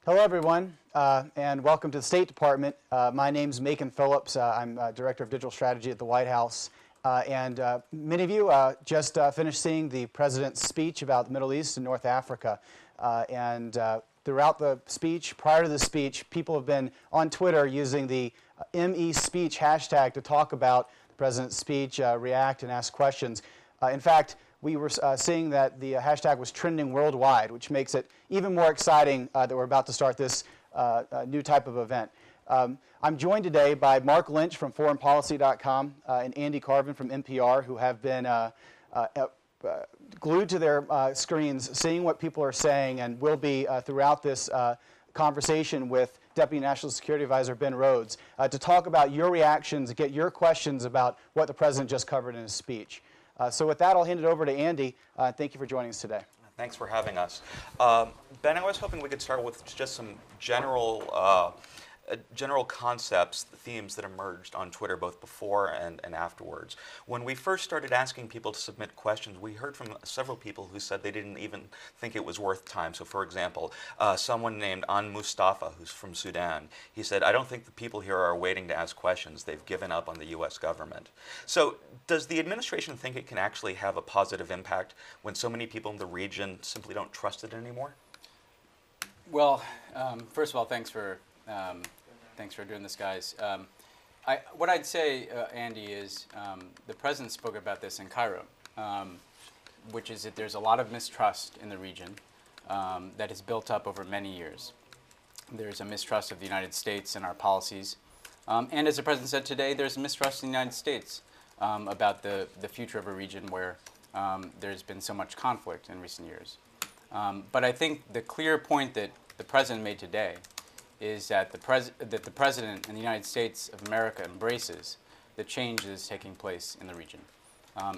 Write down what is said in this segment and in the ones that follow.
Hello, everyone, and welcome to the State Department. My name's Macon Phillips. I'm Director of Digital Strategy at the White House. Many of you just finished seeing the President's speech about the Middle East and North Africa. Throughout the speech, prior to the speech, people have been on Twitter using the #MeSpeech hashtag to talk about the President's speech, react, and ask questions. In fact, we were seeing that the hashtag was trending worldwide, which makes it even more exciting that we're about to start this new type of event. I'm joined today by Mark Lynch from foreignpolicy.com and Andy Carvin from NPR, who have been glued to their screens, seeing what people are saying, and will be throughout this conversation with Deputy National Security Advisor Ben Rhodes to talk about your reactions, get your questions about what the President just covered in his speech. So with that, I'll hand it over to Andy. Thank you for joining us today. Thanks for having us. Ben, I was hoping we could start with just some general concepts, the themes that emerged on Twitter both before and afterwards. When we first started asking people to submit questions, we heard from several people who said they didn't even think it was worth time. So for example, someone named An Mustafa, who's from Sudan, he said, "I don't think the people here are waiting to ask questions. They've given up on the US government." So does the administration think it can actually have a positive impact when so many people in the region simply don't trust it anymore? Well, first of all, thanks for doing this, guys. What I'd say, Andy, is the President spoke about this in Cairo, which is that there's a lot of mistrust in the region that has built up over many years. There's a mistrust of the United States and our policies. And as the President said today, there's a mistrust in the United States about the future of a region where there's been so much conflict in recent years. But I think the clear point that the President made today is that the President and the United States of America embraces the change that is taking place in the region.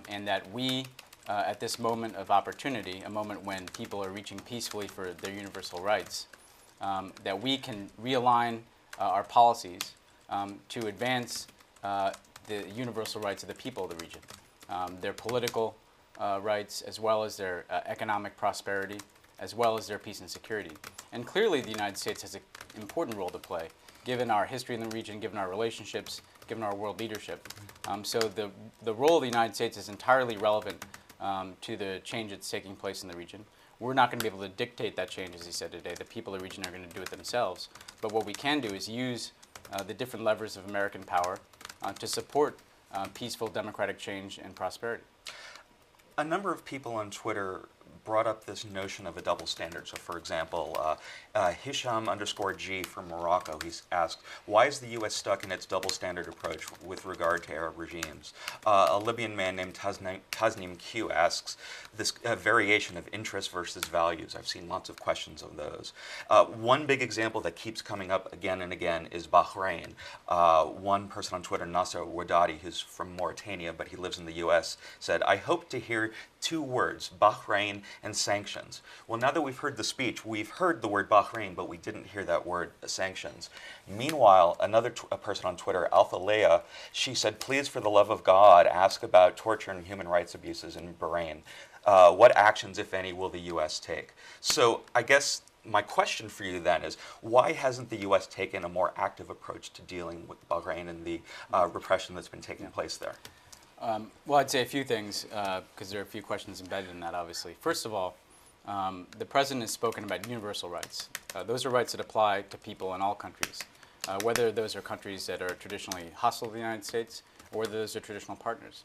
And that we, at this moment of opportunity, a moment when people are reaching peacefully for their universal rights, that we can realign our policies to advance the universal rights of the people of the region, their political rights, as well as their economic prosperity, as well as their peace and security. And clearly the United States has an important role to play, given our history in the region, given our relationships, given our world leadership. So the role of the United States is entirely relevant to the change that's taking place in the region. We're not going to be able to dictate that change, as he said today. The people of the region are going to do it themselves. But what we can do is use the different levers of American power to support peaceful democratic change and prosperity. A number of people on Twitter brought up this notion of a double standard. So for example, Hisham_G from Morocco, he's asked, why is the US stuck in its double standard approach with regard to Arab regimes? A Libyan man named Tasnim Q asks this variation of interest versus values. I've seen lots of questions on those. One big example that keeps coming up again and again is Bahrain. One person on Twitter, Nasser Wadadi, who's from Mauritania, but he lives in the US, said, I hope to hear two words, Bahrain and sanctions. Well, now that we've heard the speech, we've heard the word Bahrain, but we didn't hear that word sanctions. Meanwhile, another person on Twitter, Alpha Leia, she said, please, for the love of God, ask about torture and human rights abuses in Bahrain. What actions, if any, will the U.S. take? So I guess my question for you then is, why hasn't the U.S. taken a more active approach to dealing with Bahrain and the repression that's been taking place there? Well, I'd say a few things, because there are a few questions embedded in that, obviously. First of all, the President has spoken about universal rights. Those are rights that apply to people in all countries, whether those are countries that are traditionally hostile to the United States or whether those are traditional partners.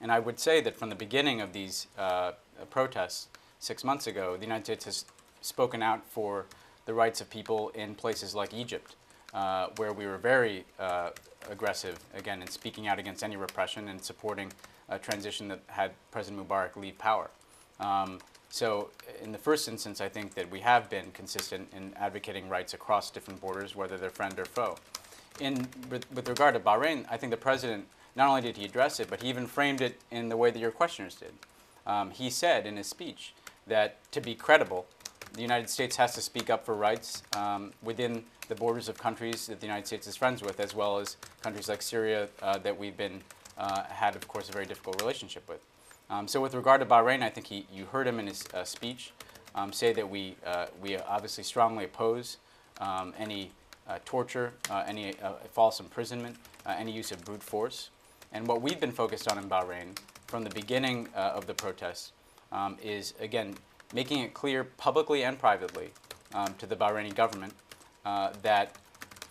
And I would say that from the beginning of these protests 6 months ago, the United States has spoken out for the rights of people in places like Egypt, where we were very aggressive, again, in speaking out against any repression and supporting a transition that had President Mubarak leave power. So in the first instance, I think that we have been consistent in advocating rights across different borders, whether they're friend or foe. With regard to Bahrain, I think the President, not only did he address it, but he even framed it in the way that your questioners did. He said in his speech that to be credible, the United States has to speak up for rights within the borders of countries that the United States is friends with, as well as countries like Syria that we've been had, of course, a very difficult relationship with. So with regard to Bahrain, I think you heard him in his speech say that we obviously strongly oppose any torture, any false imprisonment, any use of brute force. And what we've been focused on in Bahrain from the beginning of the protests is, again, making it clear publicly and privately to the Bahraini government that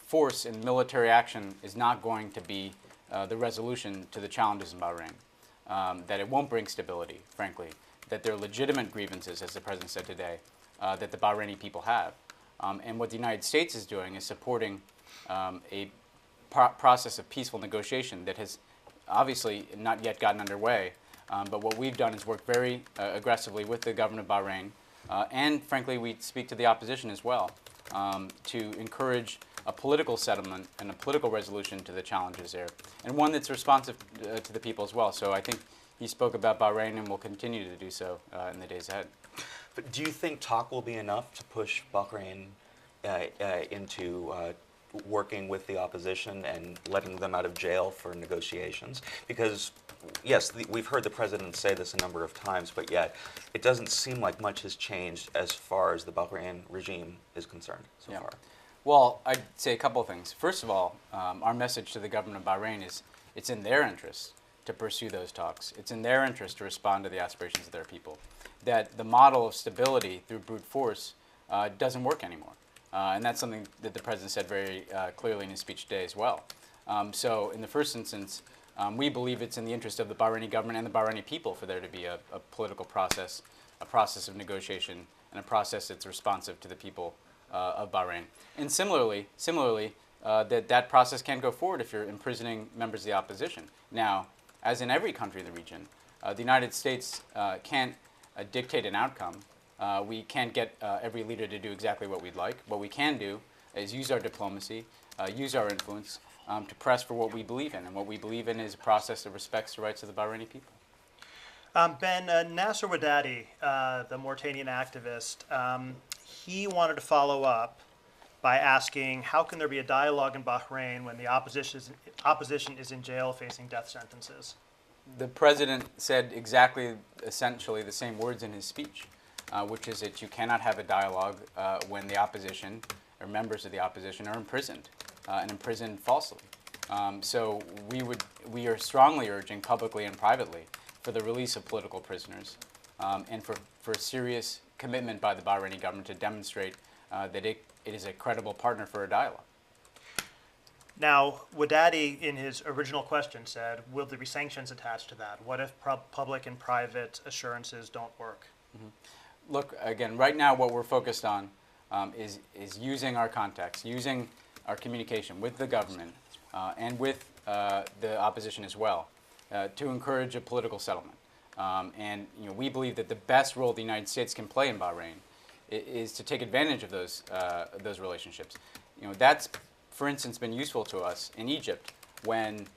force and military action is not going to be the resolution to the challenges in Bahrain, that it won't bring stability, frankly, that there are legitimate grievances, as the President said today, that the Bahraini people have. And what the United States is doing is supporting a process of peaceful negotiation that has obviously not yet gotten underway. But what we've done is work very aggressively with the government of Bahrain, and frankly, we speak to the opposition as well, to encourage a political settlement and a political resolution to the challenges there, and one that's responsive to the people as well. So I think he spoke about Bahrain and will continue to do so in the days ahead. But do you think talk will be enough to push Bahrain into working with the opposition and letting them out of jail for negotiations? Because, yes, we've heard the president say this a number of times, but yet it doesn't seem like much has changed as far as the Bahrain regime is concerned so far. Well, I'd say a couple of things. First of all, our message to the government of Bahrain is it's in their interest to pursue those talks. It's in their interest to respond to the aspirations of their people. That the model of stability through brute force doesn't work anymore. And that's something that the president said very clearly in his speech today as well. So in the first instance, we believe it's in the interest of the Bahraini government and the Bahraini people for there to be a political process, a process of negotiation, and a process that's responsive to the people of Bahrain. And similarly, that process can go forward if you're imprisoning members of the opposition. Now, as in every country in the region, the United States can't dictate an outcome. We can't get every leader to do exactly what we'd like. What we can do is use our diplomacy, use our influence to press for what we believe in. And what we believe in is a process that respects the rights of the Bahraini people. Ben, Nasser Wadadi, the Mauritanian activist, he wanted to follow up by asking, how can there be a dialogue in Bahrain when the opposition is in jail facing death sentences? The president said exactly, essentially, the same words in his speech, which is that you cannot have a dialogue when the opposition or members of the opposition are imprisoned, and imprisoned falsely. So we are strongly urging publicly and privately for the release of political prisoners, and for serious commitment by the Bahraini government to demonstrate that it is a credible partner for a dialogue. Now, Wadadi, in his original question, said, will there be sanctions attached to that? What if public and private assurances don't work? Mm-hmm. Look, again, right now what we're focused on is using our contacts, using our communication with the government and with the opposition as well to encourage a political settlement. And we believe that the best role the United States can play in Bahrain is to take advantage of those relationships. That's, for instance, been useful to us in Egypt when,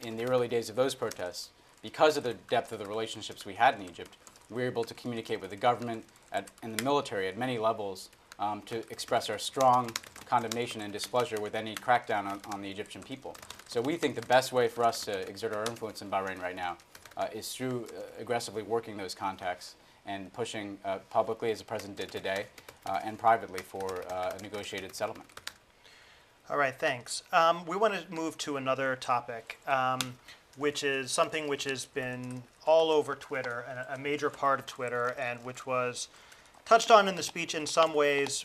in the early days of those protests, because of the depth of the relationships we had in Egypt, we were able to communicate with the government and the military at many levels to express our strong condemnation and displeasure with any crackdown on the Egyptian people. So we think the best way for us to exert our influence in Bahrain right now is through aggressively working those contacts and pushing publicly, as the president did today, and privately for a negotiated settlement. All right, thanks. We want to move to another topic, which is something which has been all over Twitter, and a major part of Twitter, and which was touched on in the speech in some ways,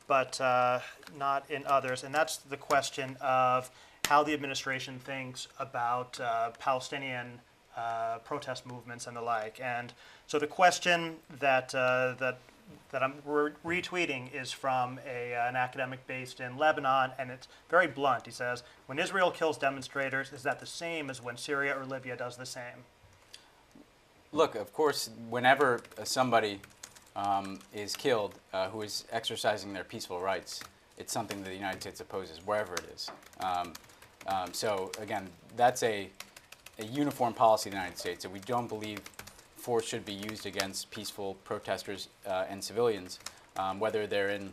but not in others, and that's the question of how the administration thinks about Palestinian protest movements and the like. And so the question that I'm retweeting is from an academic based in Lebanon, and it's very blunt. He says, when Israel kills demonstrators, is that the same as when Syria or Libya does the same? Look, of course, whenever somebody is killed who is exercising their peaceful rights, it's something that the United States opposes, wherever it is. So again, that's a uniform policy of the United States, that we don't believe force should be used against peaceful protesters and civilians, whether they're in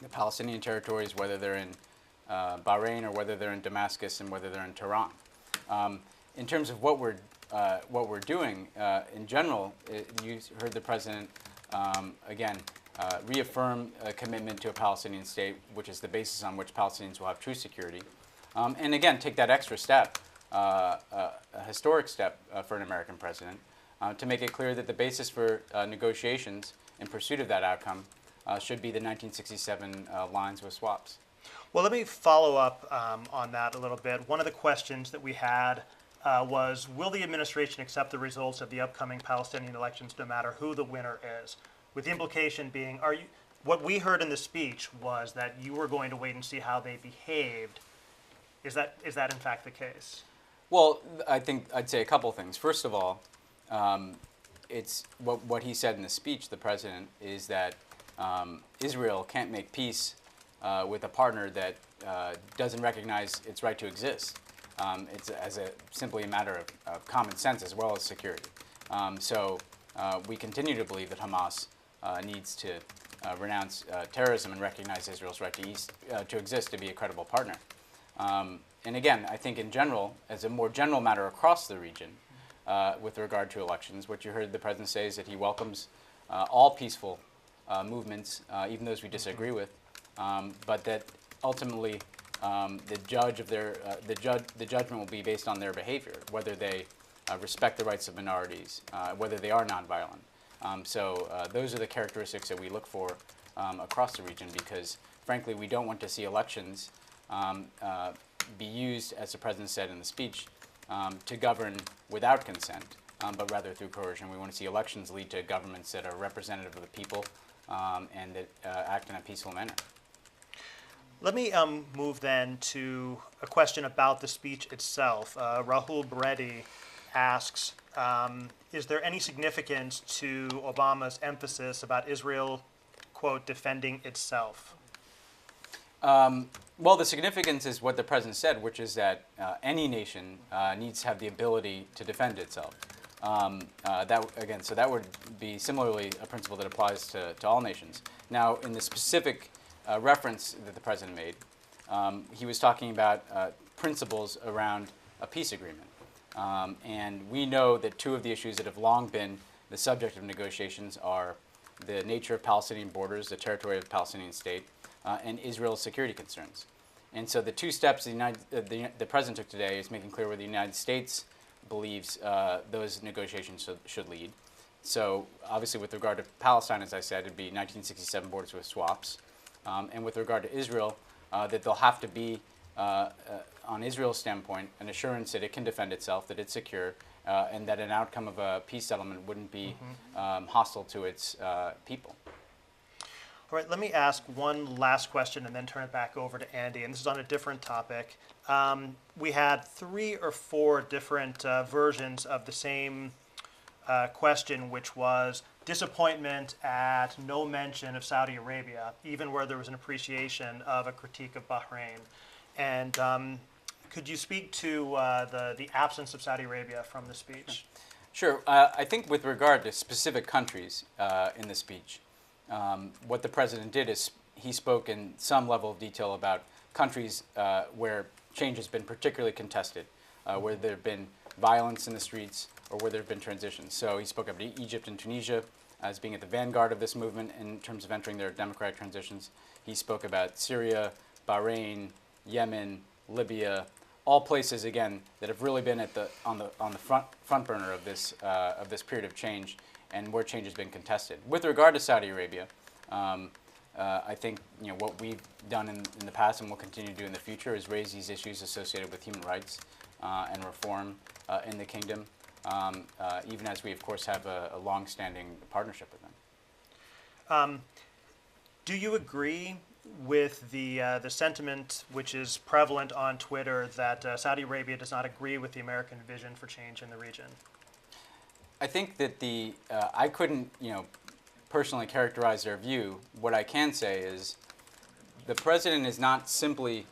the Palestinian territories, whether they're in Bahrain, or whether they're in Damascus, and whether they're in Tehran. In terms of what we're doing in general, you heard the president again reaffirm a commitment to a Palestinian state, which is the basis on which Palestinians will have true security, and again, take that extra step, a historic step for an American president, to make it clear that the basis for negotiations in pursuit of that outcome should be the 1967 lines with swaps. Well, let me follow up on that a little bit. One of the questions that we had was, will the administration accept the results of the upcoming Palestinian elections no matter who the winner is? With the implication being, what we heard in the speech was that you were going to wait and see how they behaved. Is that in fact the case? Well, I think I'd say a couple things. First of all, it's what he said in the speech, the president, is that Israel can't make peace with a partner that doesn't recognize its right to exist. It's simply a matter of common sense as well as security. So we continue to believe that Hamas needs to renounce terrorism and recognize Israel's right to exist, to be a credible partner. And again, I think in general, as a more general matter across the region, with regard to elections, what you heard the president say is that he welcomes all peaceful movements, even those we disagree with, but that ultimately the judgment will be based on their behavior, whether they respect the rights of minorities, whether they are nonviolent. So those are the characteristics that we look for across the region, because frankly we don't want to see elections be used, as the president said in the speech, to govern without consent, but rather through coercion. We want to see elections lead to governments that are representative of the people and that act in a peaceful manner. Let me move then to a question about the speech itself. Rahul Breddy asks, is there any significance to Obama's emphasis about Israel, quote, defending itself? Well, the significance is what the president said, which is that any nation needs to have the ability to defend itself. So that would be similarly a principle that applies to all nations. Now, in the specific reference that the president made, he was talking about principles around a peace agreement. And we know that two of the issues that have long been the subject of negotiations are the nature of Palestinian borders, the territory of the Palestinian state, and Israel's security concerns. And so the two steps the president took today is making clear where the United States believes those negotiations should lead. So obviously with regard to Palestine, as I said, it'd be 1967 borders with swaps. And with regard to Israel, that there'll have to be, on Israel's standpoint, an assurance that it can defend itself, that it's secure, and that an outcome of a peace settlement wouldn't be hostile to its people. All right, let me ask one last question and then turn it back over to Andy, and this is on a different topic. We had 3 or 4 different versions of the same question, which was disappointment at no mention of Saudi Arabia, even where there was an appreciation of a critique of Bahrain. And could you speak to the absence of Saudi Arabia from the speech? Sure. I think with regard to specific countries in the speech, what the president did is he spoke in some level of detail about countries where change has been particularly contested, where there have been violence in the streets or where there have been transitions. So he spoke of Egypt and Tunisia as being at the vanguard of this movement in terms of entering their democratic transitions. He spoke about Syria, Bahrain, Yemen, Libya, all places again that have really been on the front burner of this period of change, and where change has been contested. With regard to Saudi Arabia, I think what we've done in the past and will continue to do in the future is raise these issues associated with human rights and reform in the kingdom, even as we of course have a long-standing partnership with them. Do you agree with the sentiment which is prevalent on Twitter that Saudi Arabia does not agree with the American vision for change in the region? I think that I couldn't, personally characterize their view. What I can say is the president is not simply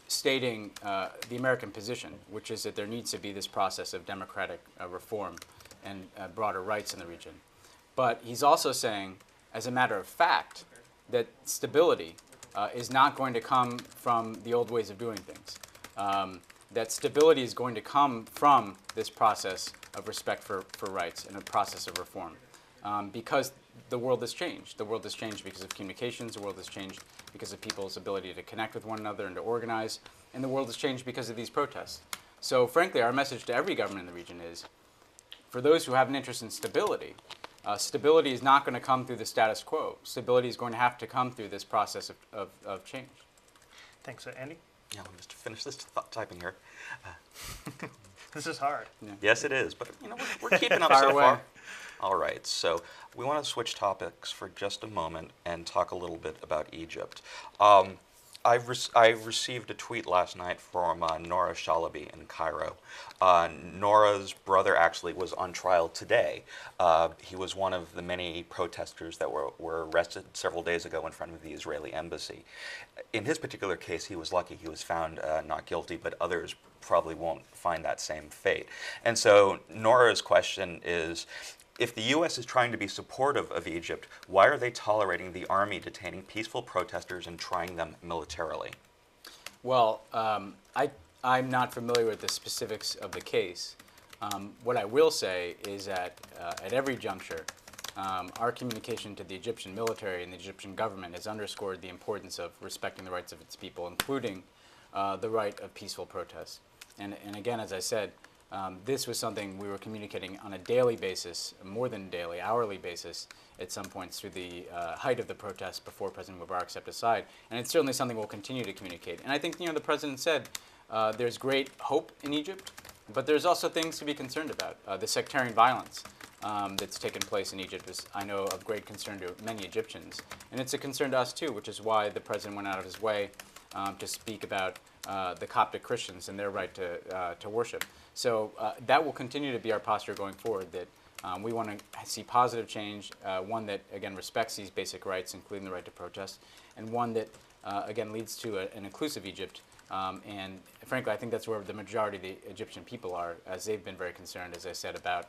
stating the American position, which is that there needs to be this process of democratic reform and broader rights in the region. But he's also saying, as a matter of fact, that stability is not going to come from the old ways of doing things. That stability is going to come from this process of respect for rights and a process of reform. Because the world has changed. The world has changed because of communications. The world has changed because of people's ability to connect with one another and to organize. And the world has changed because of these protests. So frankly, our message to every government in the region is, for those who have an interest in stability, stability is not going to come through the status quo. Stability is going to have to come through this process of change. Thanks, Andy. Yeah, let me just finish this typing here. This is hard. Yes, it is, but we're keeping up Fire so away. far. All right, so we want to switch topics for just a moment and talk a little bit about Egypt. I received a tweet last night from Nora Shalaby in Cairo. Nora's brother actually was on trial today. He was one of the many protesters that were arrested several days ago in front of the Israeli embassy. In his particular case, he was lucky. He was found not guilty, but others probably won't find that same fate. And so Nora's question is, if the U.S. is trying to be supportive of Egypt, why are they tolerating the army detaining peaceful protesters and trying them militarily? Well, I'm not familiar with the specifics of the case. What I will say is that at every juncture, our communication to the Egyptian military and the Egyptian government has underscored the importance of respecting the rights of its people, including the right of peaceful protest. And again, as I said, this was something we were communicating on a daily basis, more than daily, hourly basis, at some points through the height of the protests before President Mubarak stepped aside. And it's certainly something we'll continue to communicate. And I think, the President said there's great hope in Egypt, but there's also things to be concerned about. The sectarian violence that's taken place in Egypt is, I know, of great concern to many Egyptians. And it's a concern to us, too, which is why the President went out of his way to speak about the Coptic Christians and their right to worship. So that will continue to be our posture going forward, that we want to see positive change, one that, again, respects these basic rights, including the right to protest, and one that, again, leads to an inclusive Egypt. And frankly, I think that's where the majority of the Egyptian people are, as they've been very concerned, as I said, about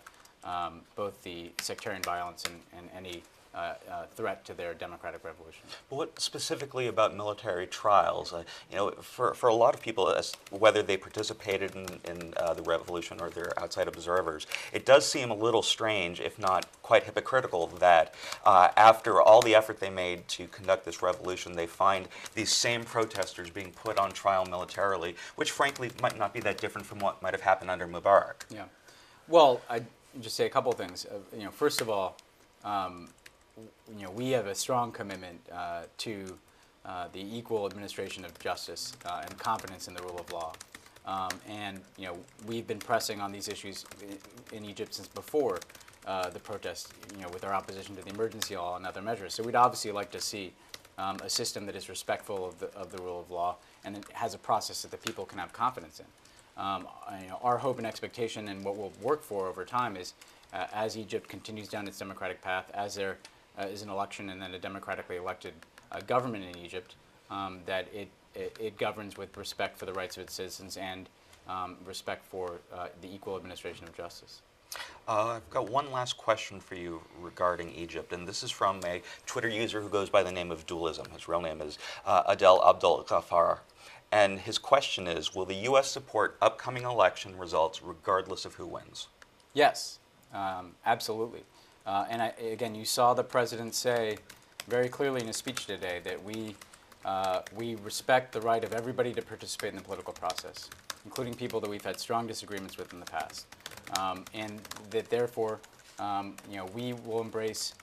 both the sectarian violence and any threat to their democratic revolution. But what specifically about military trials? For a lot of people, whether they participated in the revolution or they're outside observers, it does seem a little strange, if not quite hypocritical, that after all the effort they made to conduct this revolution, they find these same protesters being put on trial militarily, which frankly might not be that different from what might have happened under Mubarak. Yeah. Well, I'd just say a couple of things. First of all, we have a strong commitment to the equal administration of justice and confidence in the rule of law. And we've been pressing on these issues in Egypt since before the protests, with our opposition to the emergency law and other measures. So we'd obviously like to see a system that is respectful of the rule of law and it has a process that the people can have confidence in. Our hope and expectation and what we'll work for over time is as Egypt continues down its democratic path, as there is an election and then a democratically elected government in Egypt, that it governs with respect for the rights of its citizens and respect for the equal administration of justice. I've got one last question for you regarding Egypt, and this is from a Twitter user who goes by the name of Dualism. His real name is Adel Abdul Ghaffar. And his question is, will the U.S. support upcoming election results regardless of who wins? Yes, absolutely. And again, you saw the president say very clearly in his speech today that we respect the right of everybody to participate in the political process, including people that we've had strong disagreements with in the past. And that therefore, we will embrace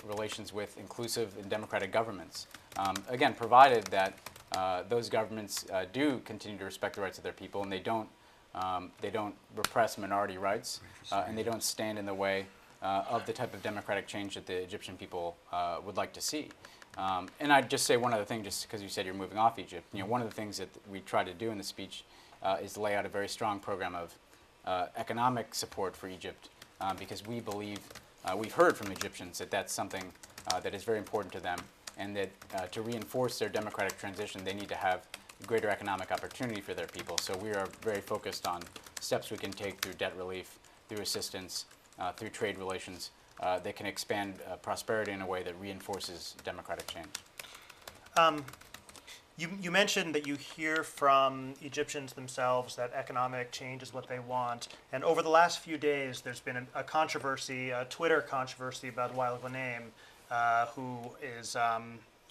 relations with inclusive and democratic governments. Again, provided that those governments do continue to respect the rights of their people and they don't repress minority rights and they don't stand in the way of the type of democratic change that the Egyptian people would like to see. And I'd just say one other thing, just because you said you're moving off Egypt. One of the things that we try to do in the speech is lay out a very strong program of economic support for Egypt, because we believe, we've heard from Egyptians that that's something that is very important to them, and that to reinforce their democratic transition, they need to have greater economic opportunity for their people. So we are very focused on steps we can take through debt relief, through assistance, through trade relations that can expand prosperity in a way that reinforces democratic change. You mentioned that you hear from Egyptians themselves that economic change is what they want. And over the last few days, there's been a controversy, a Twitter controversy about Wael Ghanem,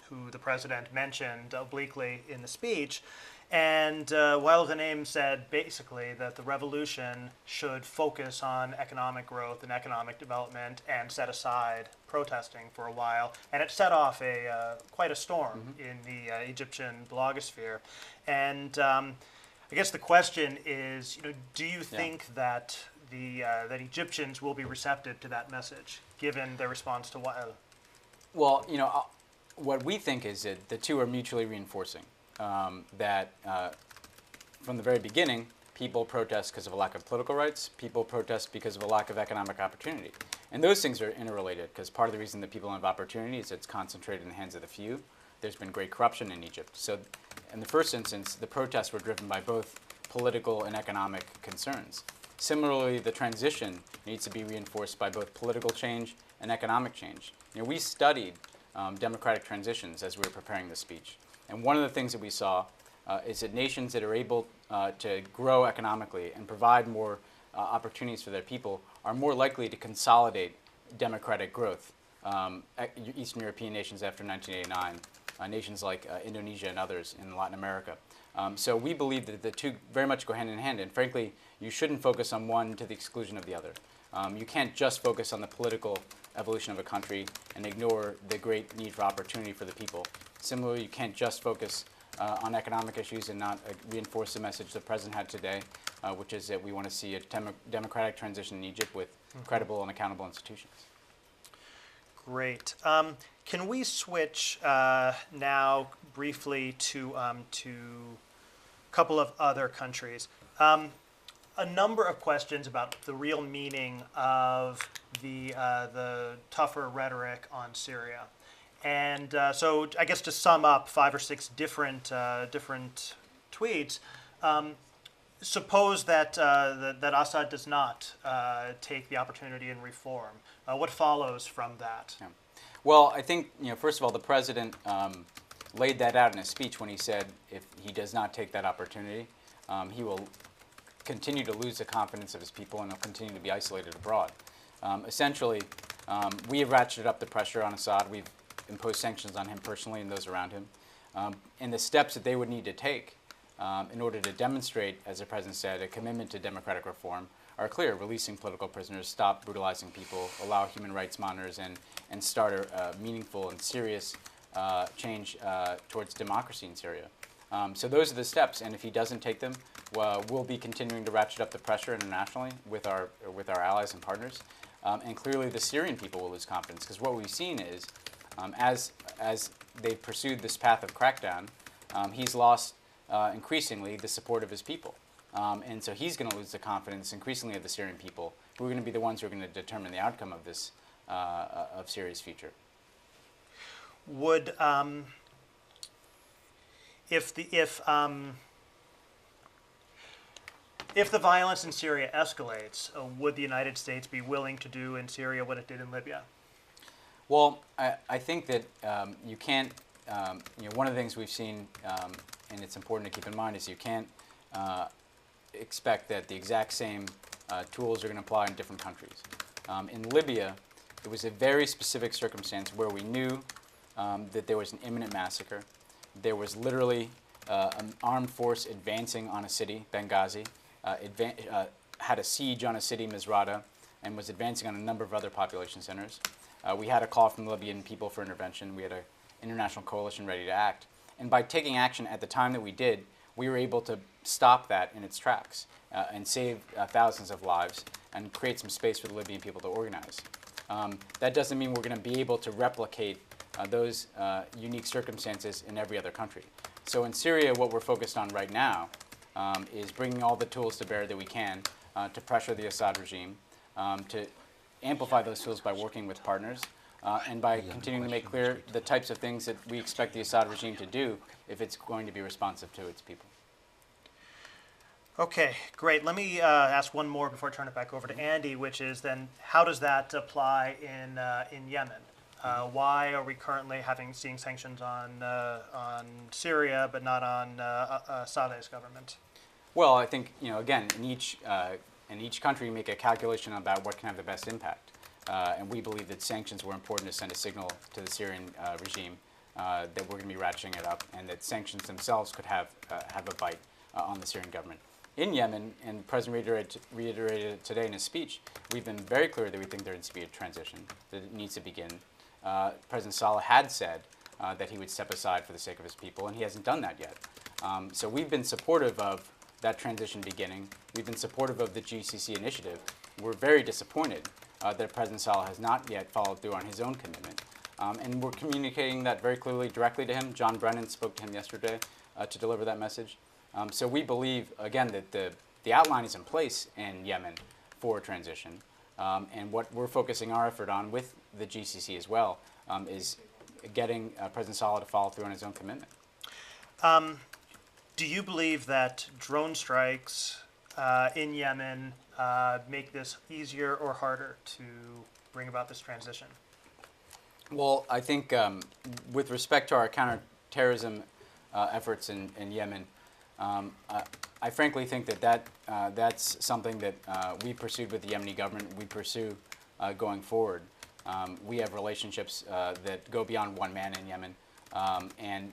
who the president mentioned obliquely in the speech. And Wael Ghanem said basically that the revolution should focus on economic growth and economic development and set aside protesting for a while. And it set off quite a storm in the Egyptian blogosphere. And I guess the question is, do you think that that Egyptians will be receptive to that message, given their response to Wael? Well, what we think is that the two are mutually reinforcing. That from the very beginning, people protest because of a lack of political rights, people protest because of a lack of economic opportunity. And those things are interrelated, because part of the reason that people don't have opportunity is it's concentrated in the hands of the few. There's been great corruption in Egypt. So in the first instance, the protests were driven by both political and economic concerns. Similarly, the transition needs to be reinforced by both political change and economic change. We studied democratic transitions as we were preparing this speech. And one of the things that we saw is that nations that are able to grow economically and provide more opportunities for their people are more likely to consolidate democratic growth. Eastern European nations after 1989, nations like Indonesia and others in Latin America. So we believe that the two very much go hand in hand, and frankly, you shouldn't focus on one to the exclusion of the other. You can't just focus on the political evolution of a country and ignore the great need for opportunity for the people. Similarly, you can't just focus on economic issues and not reinforce the message the president had today, which is that we want to see a democratic transition in Egypt with credible and accountable institutions. Great. Can we switch now briefly to a couple of other countries? A number of questions about the real meaning of the tougher rhetoric on Syria. And so I guess to sum up 5 or 6 different tweets, suppose that Assad does not take the opportunity and reform. What follows from that? Yeah. Well, I think, first of all, the president laid that out in his speech when he said if he does not take that opportunity, he will continue to lose the confidence of his people and he'll continue to be isolated abroad. Essentially, we have ratcheted up the pressure on Assad. We've imposed sanctions on him personally and those around him. And the steps that they would need to take in order to demonstrate, as the president said, a commitment to democratic reform are clear: releasing political prisoners, stop brutalizing people, allow human rights monitors, and start a meaningful and serious change towards democracy in Syria. So those are the steps, and if he doesn't take them, we'll be continuing to ratchet up the pressure internationally with our allies and partners. And clearly the Syrian people will lose confidence, because what we've seen is as they've pursued this path of crackdown, he's lost increasingly the support of his people. And so he's going to lose the confidence increasingly of the Syrian people, who are going to be the ones who are going to determine the outcome of this, of Syria's future. Would if the violence in Syria escalates, would the United States be willing to do in Syria what it did in Libya? Well, I think that you can't, one of the things we've seen, and it's important to keep in mind, is you can't expect that the exact same tools are going to apply in different countries. In Libya, it was a very specific circumstance where we knew that there was an imminent massacre. There was literally an armed force advancing on a city, Benghazi, had a siege on a city, Misrata, and was advancing on a number of other population centers. We had a call from the Libyan people for intervention. We had an international coalition ready to act. And by taking action at the time that we did, we were able to stop that in its tracks and save thousands of lives and create some space for the Libyan people to organize. That doesn't mean we're going to be able to replicate those unique circumstances in every other country. So in Syria, what we're focused on right now is bringing all the tools to bear that we can to pressure the Assad regime, to amplify those tools by working with partners, and by continuing to make clear the types of things that we expect the Assad regime to do if it's going to be responsive to its people. Okay, great. Let me ask one more before I turn it back over to Andy, which is then how does that apply in Yemen? Why are we currently seeing sanctions on Syria but not on Saleh's government? Well, I think again, in each country, you make a calculation about what can have the best impact, and we believe that sanctions were important to send a signal to the Syrian regime that we're going to be ratcheting it up, and that sanctions themselves could have a bite on the Syrian government. In Yemen, and the President reiterated it today in his speech, we've been very clear that we think there needs to be a transition, that it needs to begin. President Saleh had said that he would step aside for the sake of his people, and he hasn't done that yet. So we've been supportive of that transition beginning. We've been supportive of the GCC initiative. We're very disappointed that President Saleh has not yet followed through on his own commitment. And we're communicating that very clearly directly to him. John Brennan spoke to him yesterday to deliver that message. So we believe, again, that the outline is in place in Yemen for a transition. And what we're focusing our effort on with the GCC as well is getting President Saleh to follow through on his own commitment. Do you believe that drone strikes in Yemen make this easier or harder to bring about this transition? Well, I think with respect to our counterterrorism efforts in Yemen, I frankly think that's something that we pursued with the Yemeni government. We pursue going forward. We have relationships that go beyond one man in Yemen, and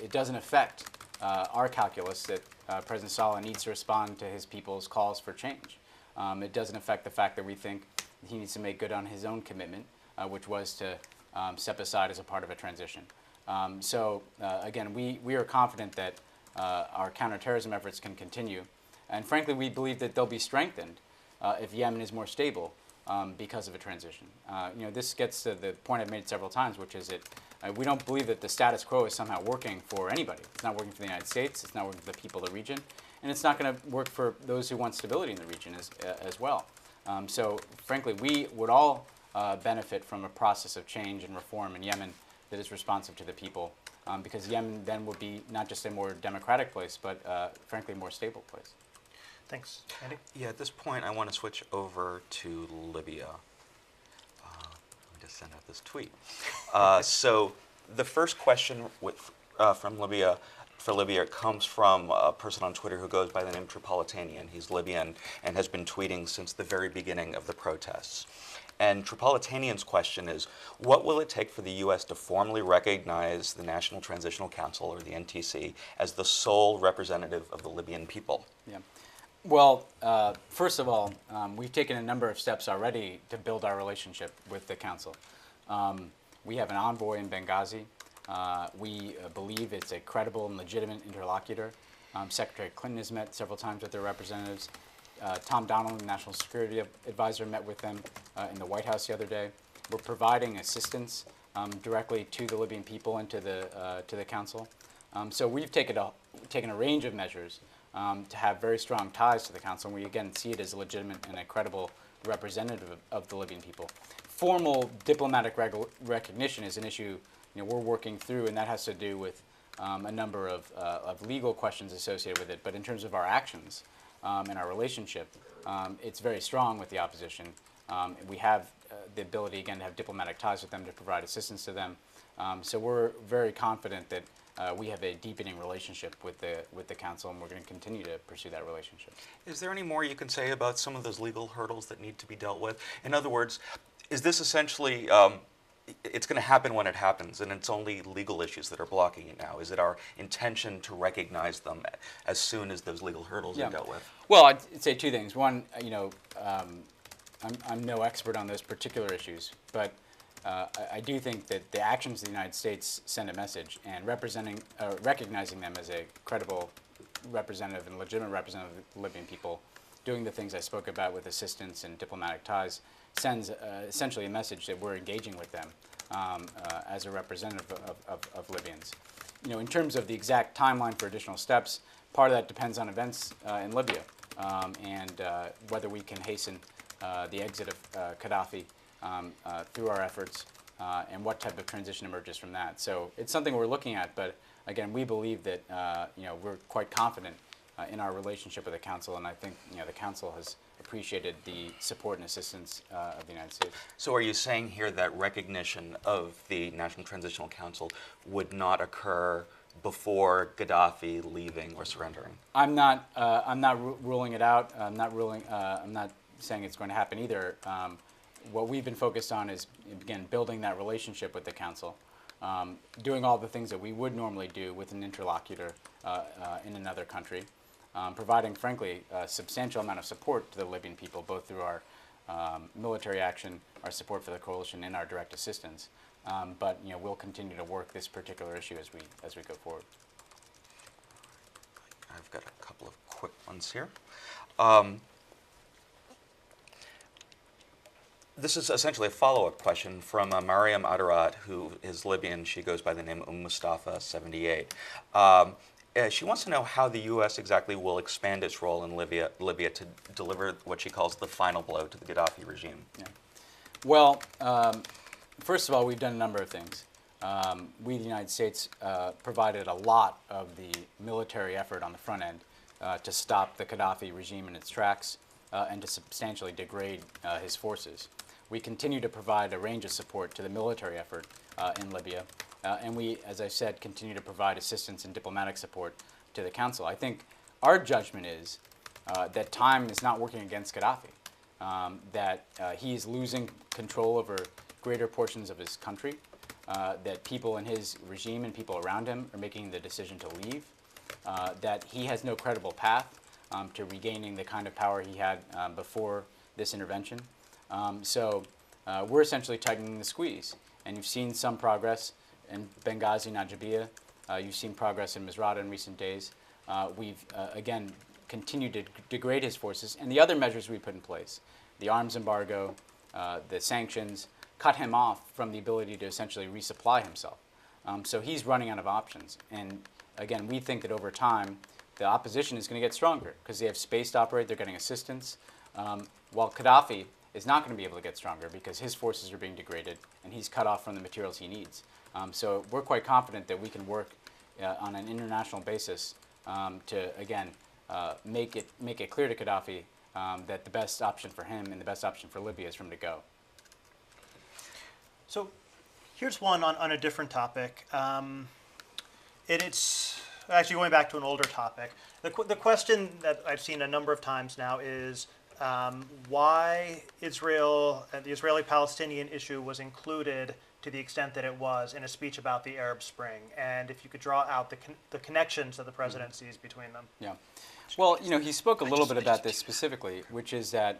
it doesn't affect our calculus that President Saleh needs to respond to his people's calls for change. It doesn't affect the fact that we think he needs to make good on his own commitment, which was to step aside as a part of a transition. So again, we are confident that our counterterrorism efforts can continue. And frankly, we believe that they'll be strengthened if Yemen is more stable because of a transition. This gets to the point I've made several times, which is that we don't believe that the status quo is somehow working for anybody. It's not working for the United States. It's not working for the people of the region. And it's not going to work for those who want stability in the region as well. So frankly, we would all benefit from a process of change and reform in Yemen that is responsive to the people, because Yemen then would be not just a more democratic place, but frankly, a more stable place. Thanks. Andy? Yeah, at this point, I want to switch over to Libya. Let me just send out this tweet. So the first question from Libya, for Libya, comes from a person on Twitter who goes by the name Tripolitanian. He's Libyan and has been tweeting since the very beginning of the protests. And Tripolitanian's question is, what will it take for the U.S. to formally recognize the National Transitional Council, or the NTC, as the sole representative of the Libyan people? Yeah. Well, first of all, we've taken a number of steps already to build our relationship with the Council. We have an envoy in Benghazi. We believe it's a credible and legitimate interlocutor. Secretary Clinton has met several times with their representatives. Tom Donilon, the National Security Advisor, met with them in the White House the other day. We're providing assistance directly to the Libyan people and to the Council. So we've taken a range of measures to have very strong ties to the Council, and we again see it as a legitimate and a credible representative of the Libyan people. Formal diplomatic recognition is an issue we're working through, and that has to do with a number of legal questions associated with it. But in terms of our actions and our relationship, it's very strong with the opposition. We have the ability, again, to have diplomatic ties with them, to provide assistance to them. So we're very confident that we have a deepening relationship with the Council, and we're going to continue to pursue that relationship. Is there any more you can say about some of those legal hurdles that need to be dealt with? In other words, is this essentially, it's going to happen when it happens, and it's only legal issues that are blocking it now? Is it our intention to recognize them as soon as those legal hurdles are dealt with? Well, I'd say two things. One, I'm no expert on those particular issues, but I do think that the actions of the United States send a message, and recognizing them as a credible representative and legitimate representative of the Libyan people, doing the things I spoke about with assistance and diplomatic ties, sends essentially a message that we're engaging with them as a representative of Libyans. In terms of the exact timeline for additional steps, part of that depends on events in Libya and whether we can hasten the exit of Gaddafi through our efforts and what type of transition emerges from that. So it's something we're looking at, but again, we believe that we're quite confident in our relationship with the Council, and I think the Council has appreciated the support and assistance of the United States. So are you saying here that recognition of the National Transitional Council would not occur before Gaddafi leaving or surrendering? I'm not ruling it out. I'm not saying it's going to happen either. What we've been focused on is, again, building that relationship with the council, doing all the things that we would normally do with an interlocutor in another country, providing, frankly, a substantial amount of support to the Libyan people, both through our military action, our support for the coalition, and our direct assistance. But we'll continue to work this particular issue as we go forward. I've got a couple of quick ones here. This is essentially a follow-up question from Mariam Adarat, who is Libyan. She goes by the name Mustafa 78. She wants to know how the U.S. exactly will expand its role in Libya to deliver what she calls the final blow to the Gaddafi regime. Yeah. Well, first of all, we've done a number of things. We, the United States, provided a lot of the military effort on the front end to stop the Gaddafi regime in its tracks and to substantially degrade his forces. We continue to provide a range of support to the military effort in Libya, and we, as I said, continue to provide assistance and diplomatic support to the Council. I think our judgment is that time is not working against Gaddafi, that he is losing control over greater portions of his country, that people in his regime and people around him are making the decision to leave, that he has no credible path to regaining the kind of power he had before this intervention. So we're essentially tightening the squeeze. And you've seen some progress in Benghazi, Najibiyah. You've seen progress in Misrata in recent days. We've, again, continued to degrade his forces. And the other measures we put in place, the arms embargo, the sanctions, cut him off from the ability to essentially resupply himself. So he's running out of options. And again, we think that over time, the opposition is going to get stronger because they have space to operate, they're getting assistance, while Gaddafi is not going to be able to get stronger because his forces are being degraded and he's cut off from the materials he needs. So we're quite confident that we can work on an international basis to, again, make it clear to Gaddafi that the best option for him and the best option for Libya is for him to go. So here's one on a different topic. And it's actually going back to an older topic. The question that I've seen a number of times now is why Israel and the Israeli-Palestinian issue was included to the extent that it was in a speech about the Arab Spring, and if you could draw out the connections that the president sees between them. Yeah. Well, he spoke a little bit about this specifically, which is that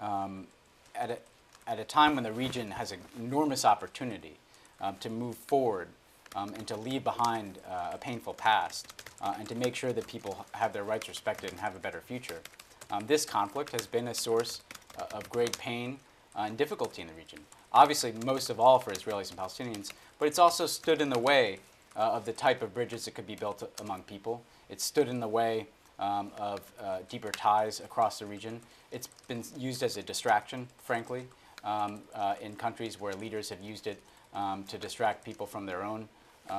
at a time when the region has an enormous opportunity to move forward and to leave behind a painful past and to make sure that people have their rights respected and have a better future. This conflict has been a source of great pain and difficulty in the region. Obviously, most of all for Israelis and Palestinians, but it's also stood in the way of the type of bridges that could be built among people. It's stood in the way of deeper ties across the region. It's been used as a distraction, frankly, in countries where leaders have used it to distract people from their own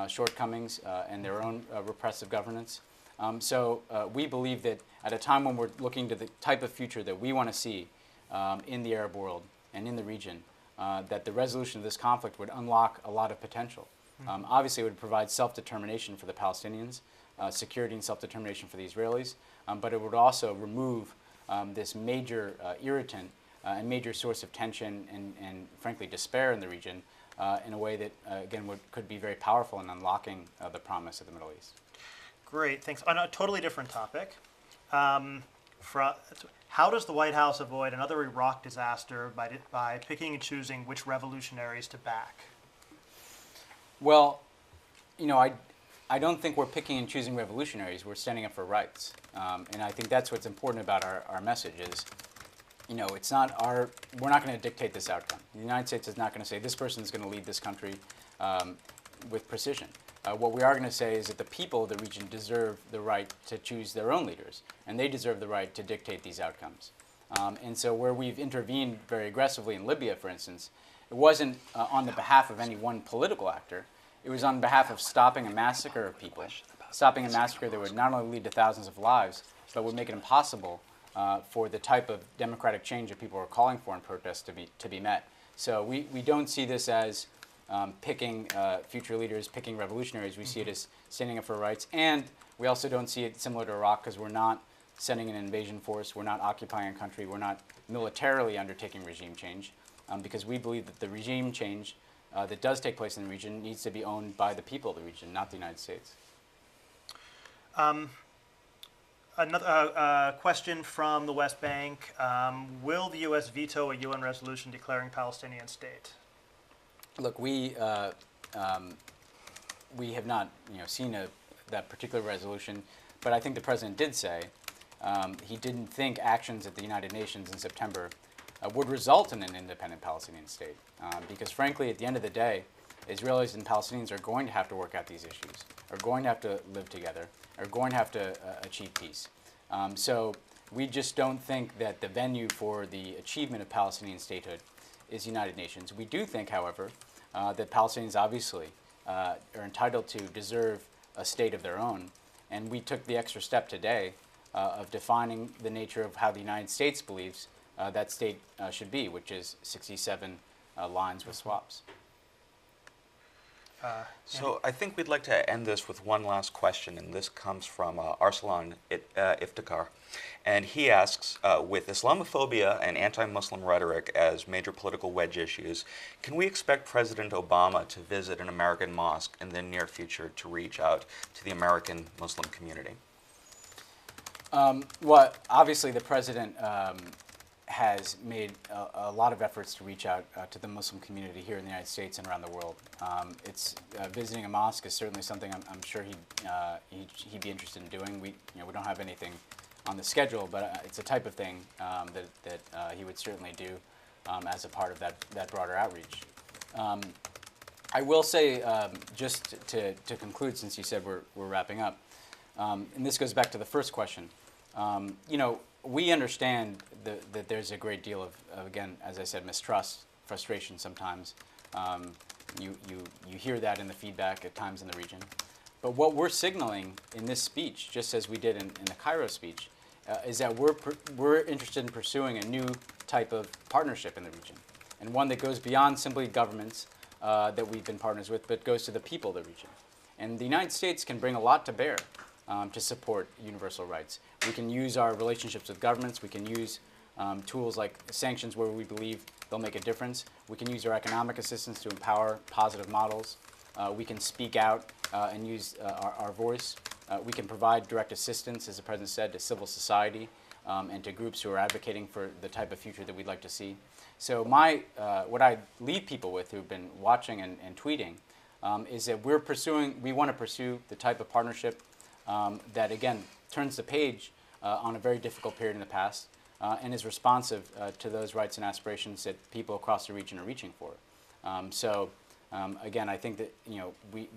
shortcomings and their own repressive governance. So we believe that at a time when we're looking to the type of future that we want to see in the Arab world and in the region, that the resolution of this conflict would unlock a lot of potential. Obviously, it would provide self-determination for the Palestinians, security and self-determination for the Israelis, but it would also remove this major irritant and major source of tension and frankly, despair in the region in a way that, again, could be very powerful in unlocking the promise of the Middle East. Great, thanks. On a totally different topic, how does the White House avoid another Iraq disaster by picking and choosing which revolutionaries to back? Well, I don't think we're picking and choosing revolutionaries. We're standing up for rights. And I think that's what's important about our message is, it's not we're not going to dictate this outcome. The United States is not going to say this person is going to lead this country with precision. What we are going to say is that the people of the region deserve the right to choose their own leaders, and they deserve the right to dictate these outcomes. And so where we've intervened very aggressively in Libya, for instance, it wasn't on the behalf of any one political actor. It was on behalf of stopping a massacre of people, stopping a massacre that would not only lead to thousands of lives, but would make it impossible for the type of democratic change that people are calling for in protests to be met. So we don't see this as picking future leaders, picking revolutionaries. We see it as standing up for rights. And we also don't see it similar to Iraq because we're not sending an invasion force. We're not occupying a country. We're not militarily undertaking regime change because we believe that the regime change that does take place in the region needs to be owned by the people of the region, not the United States. Another question from the West Bank. Will the U.S. veto a UN resolution declaring Palestinian state? Look, we have not seen that particular resolution, but I think the president did say he didn't think actions at the United Nations in September would result in an independent Palestinian state. Because frankly, at the end of the day, Israelis and Palestinians are going to have to work out these issues, are going to have to live together, are going to have to achieve peace. So we just don't think that the venue for the achievement of Palestinian statehood is United Nations. We do think, however, that Palestinians obviously are entitled to deserve a state of their own. And we took the extra step today of defining the nature of how the United States believes that state should be, which is 67 lines with swaps. So I think we'd like to end this with one last question, and this comes from Arsalan Iftikhar. And he asks, with Islamophobia and anti-Muslim rhetoric as major political wedge issues, can we expect President Obama to visit an American mosque in the near future to reach out to the American Muslim community? Well, obviously the president has made a lot of efforts to reach out to the Muslim community here in the United States and around the world. Visiting a mosque is certainly something I'm sure he'd be interested in doing. We don't have anything on the schedule, but it's a type of thing that he would certainly do as a part of that broader outreach. I will say, just to conclude, since you said we're wrapping up, and this goes back to the first question. We understand that there's a great deal of, again, as I said, mistrust, frustration sometimes. You hear that in the feedback at times in the region. But what we're signaling in this speech, just as we did in the Cairo speech, is that we're interested in pursuing a new type of partnership in the region, and one that goes beyond simply governments that we've been partners with, but goes to the people of the region. And the United States can bring a lot to bear to support universal rights. We can use our relationships with governments. We can use tools like sanctions where we believe they'll make a difference. We can use our economic assistance to empower positive models. We can speak out and use our voice. We can provide direct assistance, as the president said, to civil society and to groups who are advocating for the type of future that we'd like to see. So what I leave people with who've been watching and tweeting is that we want to pursue the type of partnership that, again, turns the page on a very difficult period in the past and is responsive to those rights and aspirations that people across the region are reaching for. Again, I think that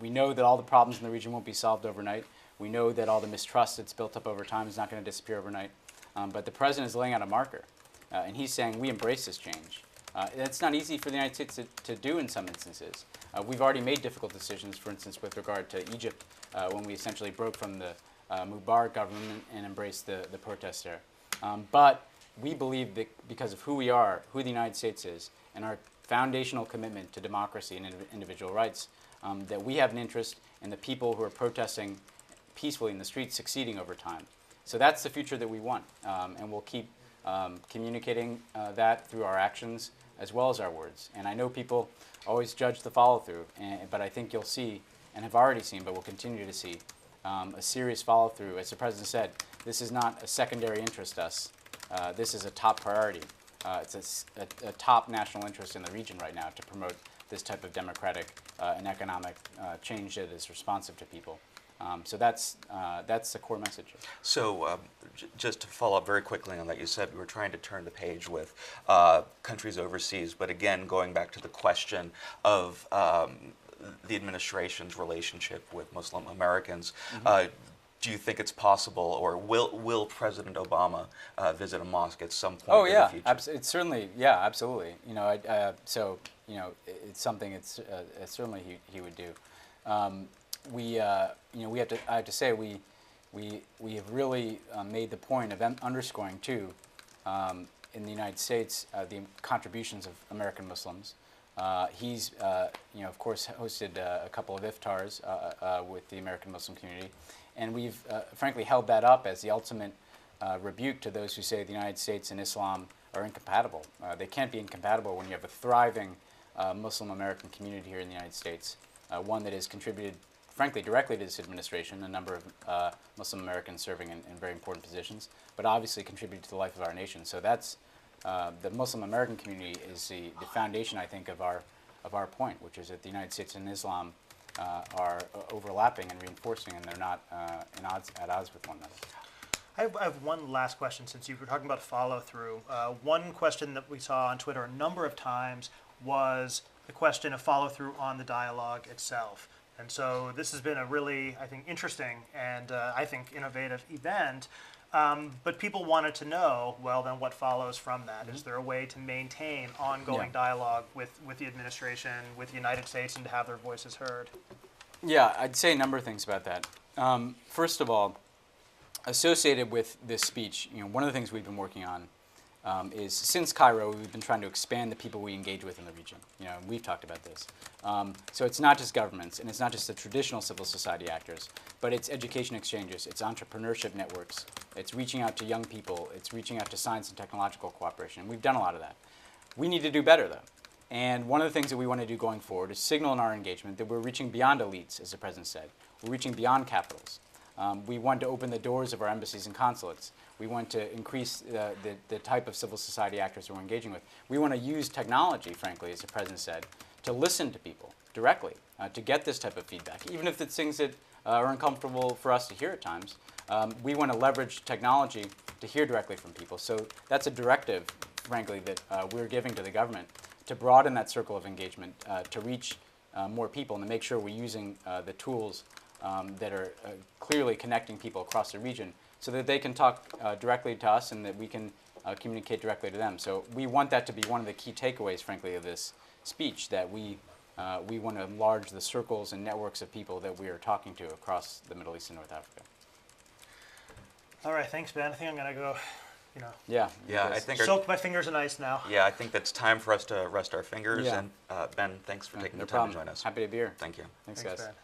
we know that all the problems in the region won't be solved overnight. We know that all the mistrust that's built up over time is not going to disappear overnight. But the president is laying out a marker, and he's saying we embrace this change. That's not easy for the United States to do in some instances. We've already made difficult decisions, for instance, with regard to Egypt, when we essentially broke from the Mubarak government and embraced the protests there. But we believe that because of who we are, who the United States is, and our foundational commitment to democracy and individual rights, that we have an interest in the people who are protesting peacefully in the streets succeeding over time. So that's the future that we want, and we'll keep communicating that through our actions as well as our words. And I know people always judge the follow-through, but I think you'll see, and have already seen, but will continue to see, a serious follow-through. As the president said, this is not a secondary interest to us. This is a top priority. It's a top national interest in the region right now to promote this type of democratic and economic change that is responsive to people. So that's the core message. So just to follow up very quickly on that, you said we were trying to turn the page with countries overseas, but again, going back to the question of the administration's relationship with Muslim Americans, do you think it's possible, or will President Obama visit a mosque at some point in the future? It's certainly, yeah, absolutely. It's something it's certainly he would do. I have to say we we have really made the point of underscoring too, in the United States, the contributions of American Muslims. He's, of course, hosted a couple of iftars with the American Muslim community, and we've frankly held that up as the ultimate rebuke to those who say the United States and Islam are incompatible. They can't be incompatible when you have a thriving Muslim American community here in the United States, one that has contributed, frankly, directly to this administration, a number of Muslim Americans serving in very important positions, but obviously contributed to the life of our nation. So that's the Muslim American community is the foundation, I think, of our point, which is that the United States and Islam are overlapping and reinforcing, and they're not at odds with one another. I have one last question, since you were talking about follow-through. One question that we saw on Twitter a number of times was the question of follow-through on the dialogue itself. And so this has been a really, I think, interesting and I think innovative event. But people wanted to know, well, then what follows from that? Is there a way to maintain ongoing dialogue with the administration, with the United States, and to have their voices heard? Yeah, I'd say a number of things about that. First of all, associated with this speech, one of the things we've been working on is since Cairo, we've been trying to expand the people we engage with in the region. We've talked about this. So it's not just governments, and it's not just the traditional civil society actors, but it's education exchanges, it's entrepreneurship networks, it's reaching out to young people, it's reaching out to science and technological cooperation. And we've done a lot of that. We need to do better, though. And one of the things that we want to do going forward is signal in our engagement that we're reaching beyond elites, as the president said. We're reaching beyond capitals. We want to open the doors of our embassies and consulates. We want to increase the type of civil society actors we're engaging with. We want to use technology, frankly, as the president said, to listen to people directly, to get this type of feedback, even if it's things that are uncomfortable for us to hear at times. We want to leverage technology to hear directly from people. So that's a directive, frankly, that we're giving to the government to broaden that circle of engagement, to reach more people, and to make sure we're using the tools that are clearly connecting people across the region so that they can talk directly to us and that we can communicate directly to them. So we want that to be one of the key takeaways, frankly, of this speech, that we want to enlarge the circles and networks of people that we are talking to across the Middle East and North Africa. All right, thanks, Ben. I think I'm going to go, Yeah. I think soak my fingers in ice now. I think that's time for us to rest our fingers. Yeah. And Ben, thanks for taking No the time problem. to join us. Happy to be here. Thank you. Thanks, Thanks, guys. Ben.